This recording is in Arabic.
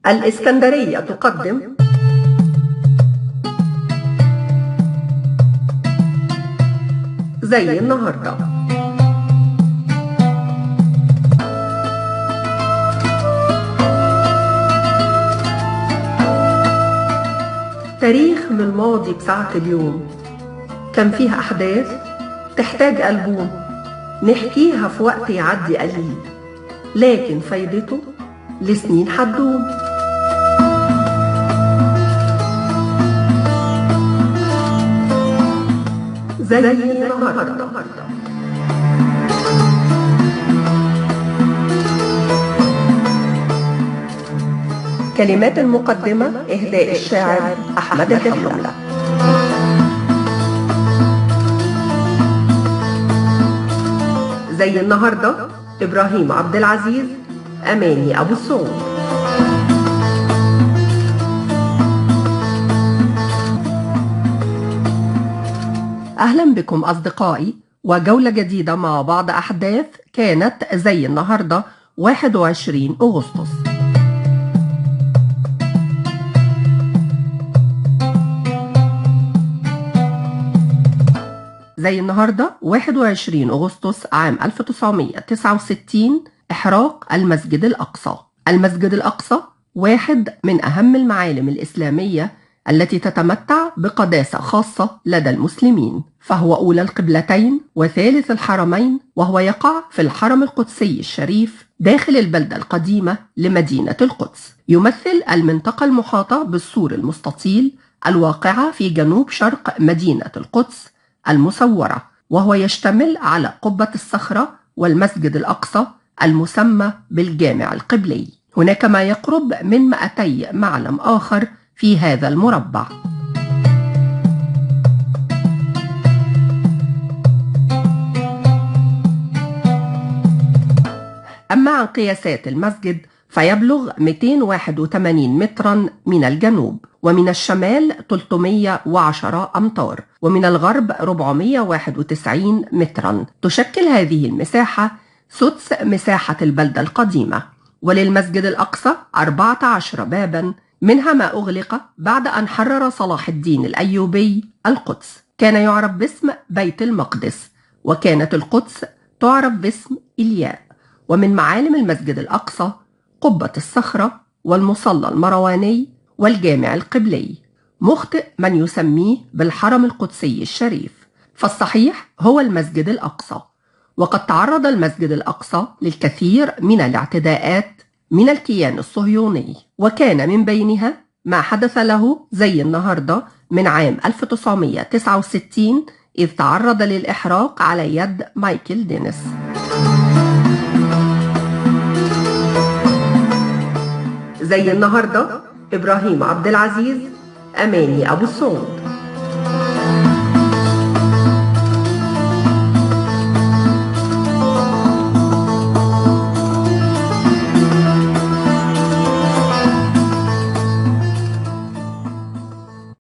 الإسكندرية تقدم زي النهاردة. تاريخ من الماضي بساعة اليوم، كان فيها أحداث تحتاج ألبوم نحكيها في وقت يعدي قليل، لكن فايدته لسنين حتدوم. زي النهاردة. كلمات المقدمة إهداء الشاعر أحمد الحملة. زي النهاردة إبراهيم عبد العزيز، أماني أبو السعود. أهلا بكم أصدقائي، وجولة جديدة مع بعض أحداث كانت زي النهاردة 21 أغسطس. زي النهاردة 21 أغسطس عام 1969 إحراق المسجد الأقصى. المسجد الأقصى واحد من أهم المعالم الإسلامية التي تتمتع بقداسة خاصة لدى المسلمين، فهو أولى القبلتين وثالث الحرمين، وهو يقع في الحرم القدسي الشريف داخل البلدة القديمة لمدينة القدس. يمثل المنطقة المحاطة بالسور المستطيل الواقعة في جنوب شرق مدينة القدس المسورة، وهو يشتمل على قبة الصخرة والمسجد الأقصى المسمى بالجامع القبلي. هناك ما يقرب من 200 معلم آخر في هذا المربع. أما عن قياسات المسجد فيبلغ 281 مترا من الجنوب، ومن الشمال 310 أمتار، ومن الغرب 491 مترا. تشكل هذه المساحة سدس مساحة البلدة القديمة. وللمسجد الأقصى 14 بابا، منها ما أغلق بعد أن حرر صلاح الدين الأيوبي القدس. كان يعرف باسم بيت المقدس، وكانت القدس تعرف باسم إلياء. ومن معالم المسجد الأقصى قبة الصخرة والمصلى المرواني والجامع القبلي. مخطئ من يسميه بالحرم القدسي الشريف، فالصحيح هو المسجد الأقصى. وقد تعرض المسجد الأقصى للكثير من الاعتداءات من الكيان الصهيوني، وكان من بينها ما حدث له زي النهاردة من عام 1969 إذ تعرض للإحراق على يد مايكل دينيس. زي النهاردة إبراهيم عبد العزيز، أماني أبو السعود.